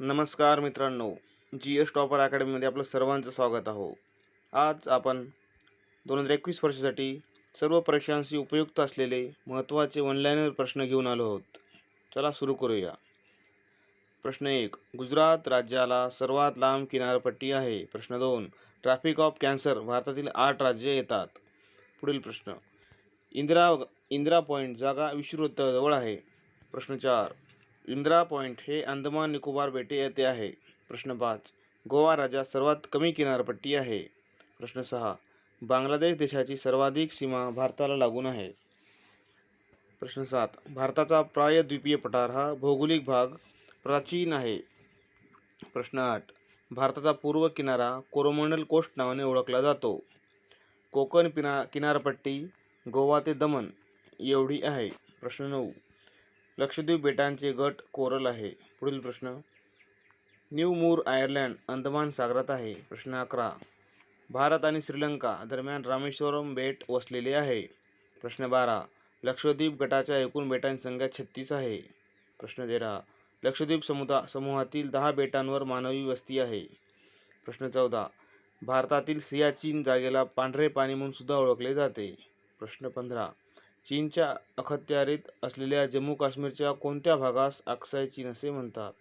नमस्कार मित्रांनो, GS topper अकॅडमीमध्ये आपलं सर्वांचं स्वागत आहे. आज आपण 2021 वर्षासाठी सर्व परीक्षांशी उपयुक्त असलेले महत्त्वाचे ऑनलाईन प्रश्न घेऊन आलो आहोत. चला सुरू करूया. प्रश्न 1. गुजरात राज्याला सर्वात लांब किनारपट्टी आहे. प्रश्न 2. ट्रॅफिक ऑफ कॅन्सर भारतातील 8 राज्ये येतात. पुढील प्रश्न. इंदिरा पॉईंट जागा विषुववृत्ताजवळ आहे. प्रश्न 4. इंदिरा पॉईंट हे अंदमान निकोबार बेटे येथे आहे. प्रश्न 5. गोवा राज्यात सर्वात कमी किनारपट्टी आहे. प्रश्न 6. बांगलादेश देशाची सर्वाधिक सीमा भारताला लागून आहे. प्रश्न 7. भारताचा प्रायद्वीपीय पठार हा भौगोलिक भाग प्राचीन आहे. प्रश्न 8. भारताचा पूर्व किनारा कोरोमंडल कोस्ट नावाने ओळखला जातो. कोकण किनारपट्टी गोवा ते दमण एवढी आहे. प्रश्न 9. लक्षद्वीप बेटांचे गट कोरल आहे. पुढील प्रश्न. न्यू मूर आयर्लंड अंदमान सागरात आहे. प्रश्न 11. भारत आणि श्रीलंका दरम्यान रामेश्वरम बेट वसलेले आहे. प्रश्न 12. लक्षद्वीप गटाच्या एकूण बेटांची संख्या 36 आहे. प्रश्न 13. लक्षद्वीप समूहातील 10 बेटांवर मानवी वस्ती आहे. प्रश्न 14. भारतातील सियाचीन जागेला पांढरे पाणी म्हणून सुद्धा ओळखले जाते. प्रश्न 15. चीनच्या अखत्यारीत असलेल्या जम्मू काश्मीरच्या कोणत्या भागास अक्साई चीन असे म्हणतात?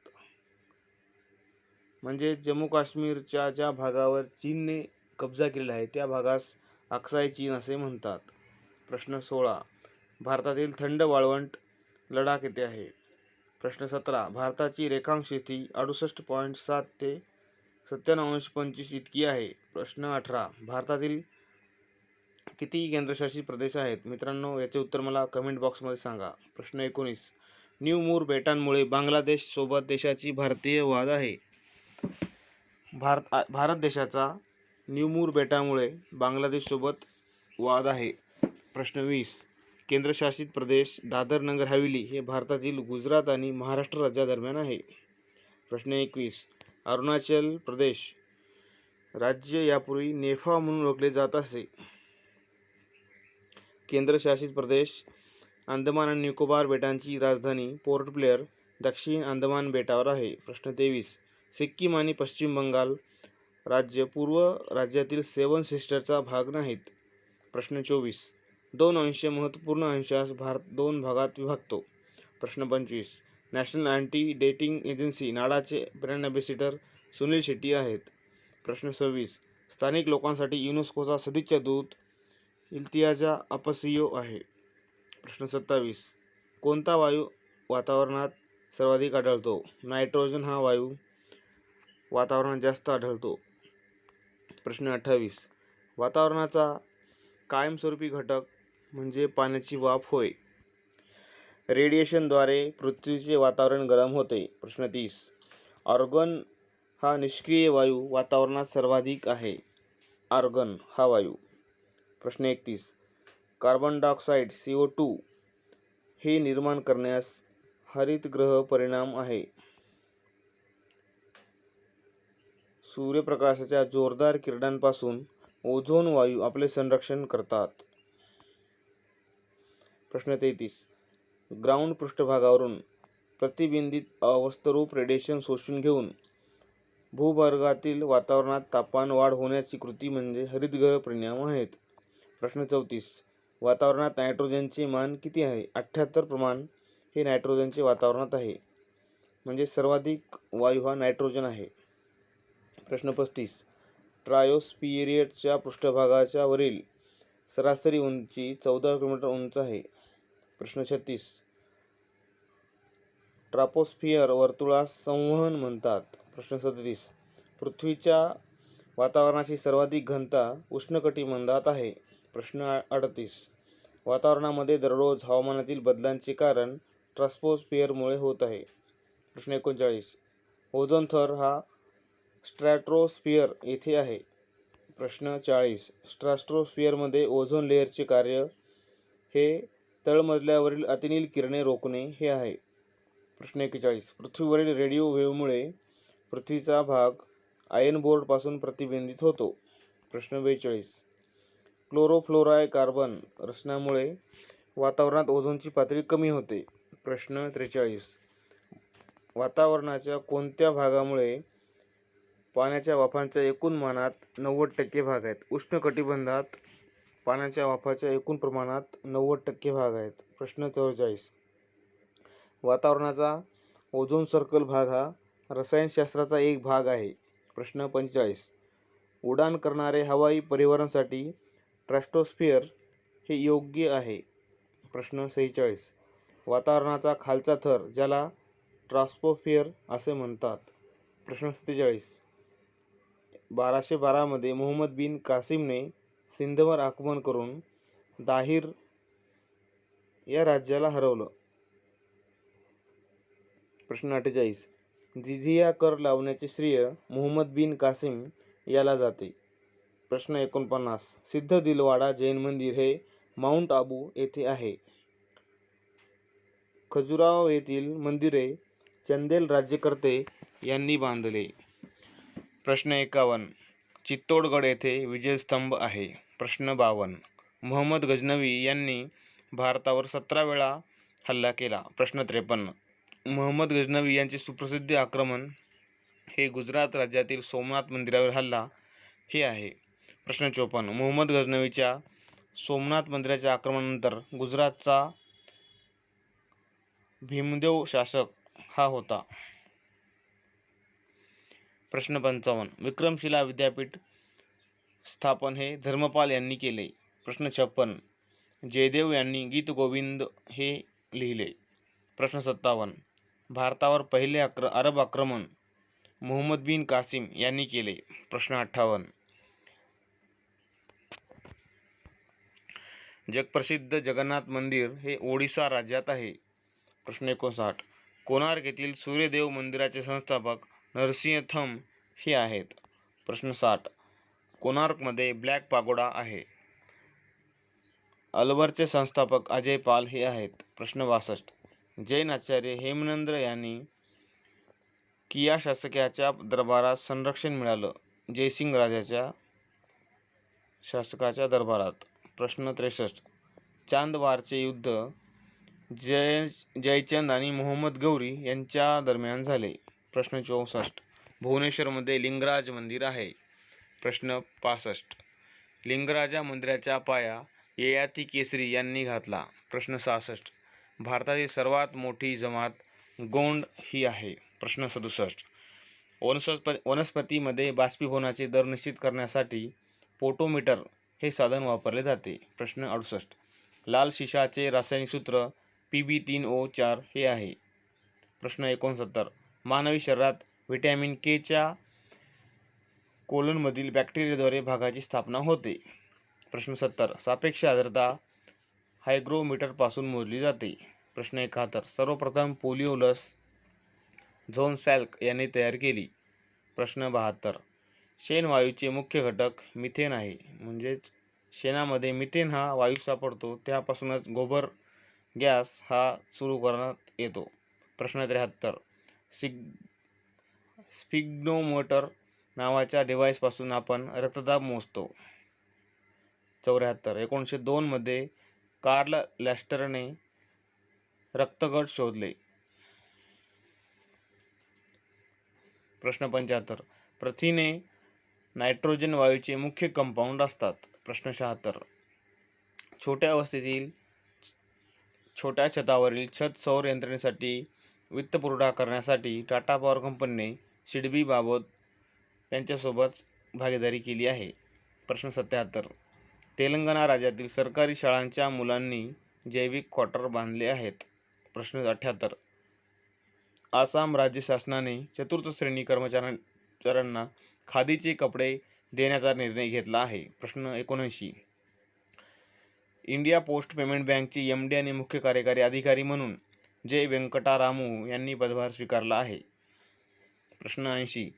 म्हणजे जम्मू काश्मीरच्या ज्या भागावर चीनने कब्जा केलेला आहे त्या भागास अक्साई चीन असे म्हणतात. प्रश्न 16. भारतातील थंड वाळवंट लडाख येथे आहे. प्रश्न 17. भारताची रेखांश स्थिती 68.7 ते 97.25 इतकी आहे. प्रश्न 18. भारतातील किती केंद्रशासित प्रदेश आहेत? मित्रांनो, याचे उत्तर मला कमेंट बॉक्समध्ये सांगा. प्रश्न 19. न्यू मूर बेटांमुळे बांगलादेश सोबत देशाची भारतीय वाद आहे. भारत देशाचा न्यू मूर बेटामुळे बांगलादेश सोबत वाद आहे. प्रश्न 20. केंद्रशासित प्रदेश दादर नगर हवेली हे भारतातील गुजरात आणि महाराष्ट्र राज्यादरम्यान आहे. प्रश्न 21. अरुणाचल प्रदेश राज्य यापूर्वी नेफा म्हणून ओळखले जात असे. केंद्रशासित प्रदेश अंदमान आणि निकोबार बेटांची राजधानी पोर्ट ब्लेअर दक्षिण अंदमान बेटावर आहे. प्रश्न 23. सिक्कीम आणि पश्चिम बंगाल राज्य पूर्व राज्यातील 7 सिस्टरचा भाग नाहीत. प्रश्न 24. 2 अंश महत्त्वपूर्ण अंशास भारत 2 भागात विभागतो. प्रश्न 25. नॅशनल अँटी डेटिंग एजन्सी नाडाचे ब्रँड अँबॅसिडर सुनील शेट्टी आहेत. प्रश्न 26. स्थानिक लोकांसाठी युनेस्कोचा सदिच्छा दूत इल्तियाजा अपसियो आहे. प्रश्न 27. कोणता वायू वातावरणात सर्वाधिक आढळतो? नायट्रोजन हा वायू वातावरणात जास्त आढळतो. प्रश्न 28. वातावरणाचा कायमस्वरूपी घटक म्हणजे पाण्याची वाफ होय. रेडिएशनद्वारे पृथ्वीचे वातावरण गरम होते. प्रश्न 30. आर्गॉन हा निष्क्रिय वायू वातावरणात सर्वाधिक आहे. आर्गॉन हा वायू. प्रश्न 31. कार्बन डायऑक्साईड CO2 हे निर्माण करण्यास हरितगृह परिणाम आहे. सूर्यप्रकाशाच्या जोरदार किरणांपासून ओझोन वायू आपले संरक्षण करतात. प्रश्न 33. ग्राउंड पृष्ठभागावरून प्रतिबिंबित अवस्थरूप रेडिएशन शोषून घेऊन भूगर्भातील वातावरणात तापमान वाढ होण्याची कृती म्हणजे हरितगृह परिणाम आहेत. प्रश्न 34. वातावरणात नायट्रोजनचे मान किती आहे? 78 प्रमाण हे नायट्रोजनचे वातावरणात आहे. म्हणजे सर्वाधिक वायू हा नायट्रोजन आहे. प्रश्न 35. ट्रायोस्फियरच्या पृष्ठभागाच्या वरील सरासरी उंची 14 किलोमीटर उंच आहे. प्रश्न 36. ट्रॉपोस्फियर वर्तुळास संवहन म्हणतात. प्रश्न 37. पृथ्वीच्या वातावरणाची सर्वाधिक घनता उष्णकटिबंधात आहे. प्रश्न 38. वातावरणामध्ये दररोज हवामानातील बदलांचे कारण ट्रॉपोस्फियरमुळे होत आहे. प्रश्न 39. ओझोन थर हा स्ट्रॅटोस्फियर येथे आहे. प्रश्न 40. स्ट्रॅटोस्फियरमध्ये ओझोन लेअरचे कार्य हे तळमजल्यावरील अतिनील किरणे रोखणे हे आहे. प्रश्न 41. पृथ्वीवरील रेडिओ वेव्हमुळे पृथ्वीचा भाग आयन बोर्डपासून प्रतिबंधित होतो. प्रश्न 42. क्लोरोफ्लोरोकार्बन रचनामुळे वातावरणात ओझोनची पातळी कमी होते. प्रश्न 43. वातावरणाच्या कोणत्या भागामुळे पाण्याच्या वाफांच्या एकूण मानात 90% भाग आहेत? उष्ण कटिबंधात पाण्याच्या वाफाच्या एकूण प्रमाणात 90% भाग आहेत. प्रश्न 44. वातावरणाचा ओझोन सर्कल भाग हा रसायनशास्त्राचा एक भाग आहे. प्रश्न 45. उड्डाण करणारे हवाई परिवहनासाठी ट्रॅस्टोस्फिअर हे योग्य आहे. प्रश्न 46. वातावरणाचा खालचा थर ज्याला ट्रॉपोस्फिअर असे म्हणतात. प्रश्न 47. 1212 मध्ये मोहम्मद बिन कासिमने सिंधवर आक्रमण करून दाहिर या राज्याला हरवलं. प्रश्न 48. जिझिया कर लावण्याचे श्रेय मोहम्मद बिन कासिम याला जाते. प्रश्न 49. सिद्ध दिलवाडा जैन मंदिर हे माउंट आबू येथे आहे. खजुराहो येथील मंदिरे चंदेल राज्यकर्ते यांनी बांधले. प्रश्न 51. चित्तोडगड येथे विजयस्तंभ आहे. प्रश्न 52. मोहम्मद गझनवी यांनी भारतावर 17 वेळा हल्ला केला. प्रश्न 53. मोहम्मद गझनवी यांचे सुप्रसिद्ध आक्रमण हे गुजरात राज्यातील सोमनाथ मंदिरावर हल्ला हे आहे. प्रश्न 54. मोहम्मद गझनवीच्या सोमनाथ मंदिराच्या आक्रमणानंतर गुजरातचा भीमदेव शासक हा होता. प्रश्न 55. विक्रमशिला विद्यापीठ स्थापन हे धर्मपाल यांनी केले. प्रश्न 56. जयदेव यांनी गीतगोविंद हे लिहिले. प्रश्न 57. भारतावर पहिले अरब आक्रमण मोहम्मद बिन कासिम यांनी केले. प्रश्न 58. जगप्रसिद्ध जगन्नाथ मंदिर हे ओडिसा राज्यात आहे. प्रश्न 59. कोणार्क येथील सूर्यदेव मंदिराचे संस्थापक नरसिंह थंब हे आहेत. प्रश्न 60. कोणार्कमध्ये ब्लॅक पागोडा आहे. अलवरचे संस्थापक अजय पाल हे आहेत. प्रश्न 62. जैन आचार्य हेमनंद्र यांनी किया शासकाच्या दरबारात संरक्षण मिळालं. जयसिंग राजाच्या शासकाच्या दरबारात. प्रश्न 63. चांदवारचे युद्ध जयचंद आणि मोहम्मद गौरी यांच्या दरम्यान झाले. प्रश्न 64. भुवनेश्वरमध्ये लिंगराज मंदिर आहे. प्रश्न 65. लिंगराजा मंदिराचा पाया ययाती केसरी यांनी घातला. प्रश्न 66. भारतातील सर्वात मोठी जमात गोंड ही आहे. प्रश्न 67. वनस्पतीमध्ये बाष्पीभवनाचे दर निश्चित करण्यासाठी पोटोमीटर हे साधन वापरले जाते. प्रश्न 68. लाल शिशाचे रासायनिक सूत्र Pb3O4 हे आहे. प्रश्न 69. मानवी शरीरात व्हिटॅमिन के च्या कोलनमधील बॅक्टेरियाद्वारे भागाची स्थापना होते. प्रश्न 70. सापेक्ष आर्द्रता हायग्रोमीटरपासून मोजली जाते. प्रश्न 71. सर्वप्रथम पोलिओ लस झोन सॅल्क यांनी तयार केली. प्रश्न 72. शेणवायूचे मुख्य घटक मिथेन आहे. म्हणजेच शेणामध्ये मिथेन हा वायू सापडतो, त्यापासूनच गोबर गॅस हा सुरू करण्यात येतो. प्रश्न 73. स्फिग्नोमीटर नावाच्या डिव्हाइसपासून आपण रक्तदाब मोजतो. 74. 1902 मध्ये कार्ल लॅस्टरने रक्तगट शोधले. प्रश्न 75. प्रथिने नायट्रोजन वायूचे मुख्य कंपाऊंड असतात. प्रश्न 76. छोट्या अवस्थेतील छोट्या छतावरील छत सौर यंत्रणेसाठी वित्तपुरवठा करण्यासाठी टाटा पॉवर कंपनीने सिडबी बाबत त्यांच्यासोबत भागीदारी केली आहे. प्रश्न 77. तेलंगणा राज्यातील सरकारी शाळांच्या मुलांनी जैविक क्वार्टर बांधले आहेत. प्रश्न 78. आसाम राज्य शासनाने चतुर्थ श्रेणी कर्मचाऱ्यांना खादीचे कपडे देण्याचा निर्णय घेतला आहे. प्रश्न 79. इंडिया पोस्ट पेमेंट बँकचे MD आणि मुख्य कार्यकारी अधिकारी म्हणून जे व्यंकटारामू यांनी पदभार स्वीकारला आहे. प्रश्न 80.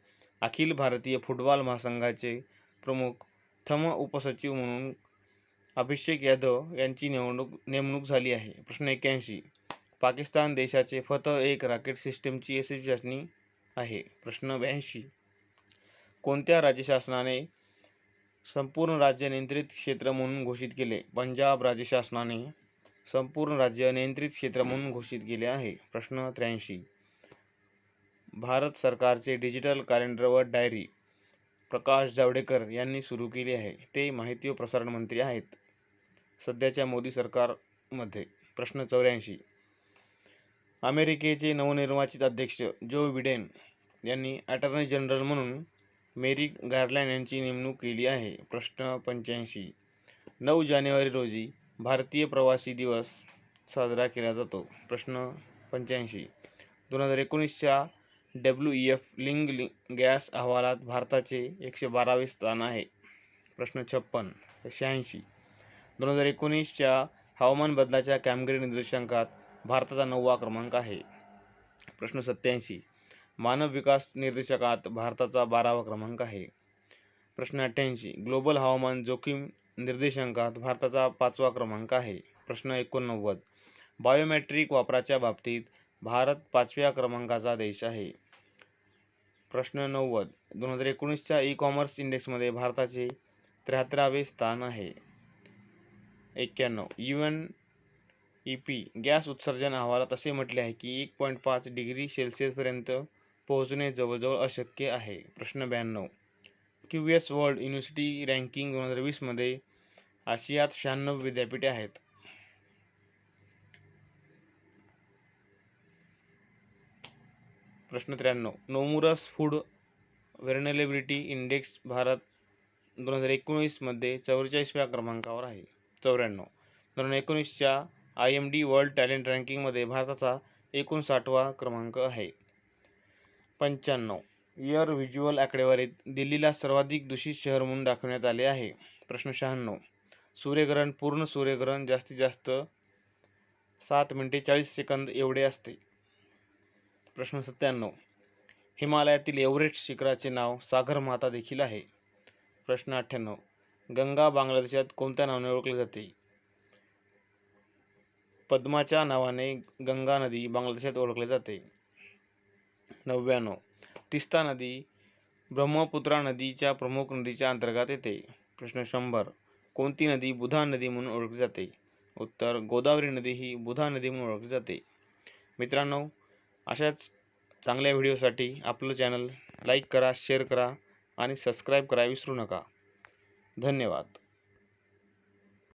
अखिल भारतीय फुटबॉल महासंघाचे प्रमुख उपसचिव म्हणून अभिषेक यादव यांची नेमणूक झाली आहे. प्रश्न 81. पाकिस्तान देशाचे फतह-1 रॉकेट सिस्टीमची यशस्वी चाचणी आहे. प्रश्न 82. कोणत्या राज्य शासनाने संपूर्ण राज्य नियंत्रित क्षेत्र म्हणून घोषित केले? पंजाब राज्य शासनाने संपूर्ण राज्य नियंत्रित क्षेत्र म्हणून घोषित केले आहे. प्रश्न 83. भारत सरकारचे डिजिटल कॅलेंडर व डायरी प्रकाश जावडेकर यांनी सुरू केली आहे. ते माहिती व प्रसारण मंत्री आहेत सध्याच्या मोदी सरकारमध्ये. प्रश्न 84. अमेरिकेचे नवनिर्वाचित अध्यक्ष जो बिडेन यांनी अटॉर्नी जनरल म्हणून मेरिक गार्लँड यांची नेमणूक केली आहे. प्रश्न 85. 9 जानेवारी रोजी भारतीय प्रवासी दिवस साजरा केला जातो. प्रश्न 85. 2019च्या WEF लिंग गॅस अहवालात भारताचे 112वे स्थान आहे. प्रश्न 56. 86. 2019च्या हवामान बदलाच्या कामगिरी निर्देशांकात भारताचा 9वा क्रमांक आहे. प्रश्न 87. मानव विकास निर्देशांकात भारताचा 12वा क्रमांक आहे. प्रश्न 88. ग्लोबल हवामान जोखीम निर्देशांकात भारताचा 5वा क्रमांक आहे. प्रश्न 89. बायोमेट्रिक वापराच्या बाबतीत भारत 5व्या क्रमांकाचा देश आहे. प्रश्न 90. 2019च्या ई-कॉमर्स इंडेक्समध्ये भारताचे 73वे स्थान आहे. 91. UNEP गॅस उत्सर्जन अहवालात असे म्हटले आहे की 1.5 डिग्री सेल्सिअसपर्यंत पोहोचणे जवळजवळ अशक्य आहे. प्रश्न 92. QS वर्ल्ड युनिव्हर्सिटी रँकिंग 2020 मध्ये आशियात 96 विद्यापीठे आहेत. प्रश्न 93. नोमुरस फूड व्हर्नरेबिलिटी इंडेक्स भारत 2019 मध्ये 44व्या क्रमांकावर आहे. 94. 2019च्या IMD वर्ल्ड टॅलेंट रँकिंगमध्ये भारताचा 59वा क्रमांक आहे. 95. एअर व्हिज्युअल आकडेवारीत दिल्लीला सर्वाधिक दूषित शहर म्हणून दाखवण्यात आले आहे. प्रश्न 96. सूर्यग्रहण पूर्ण सूर्यग्रहण जास्तीत जास्त 7 मिनिटे 40 सेकंद एवढे असते. प्रश्न 97. हिमालयातील एव्हरेस्ट शिखराचे नाव सागर माता देखील आहे. प्रश्न 98. गंगा बांगलादेशात कोणत्या नावाने ओळखली जाते? पद्माच्या नावाने गंगा नदी बांगलादेशात ओळखली जाते. 99. तिस्ता नदी ब्रह्मपुत्रा नदीच्या प्रमुख नदीच्या अंतर्गत येते. प्रश्न 100. कोणती नदी बुधा नदी म्हणून ओळखली जाते? उत्तर गोदावरी नदी ही बुधा नदी म्हणून ओळखली जाते. मित्रांनो, अशाच चांगल्या व्हिडिओसाठी आपलं चॅनल लाईक करा, शेअर करा आणि सबस्क्राईब करा विसरू नका. धन्यवाद.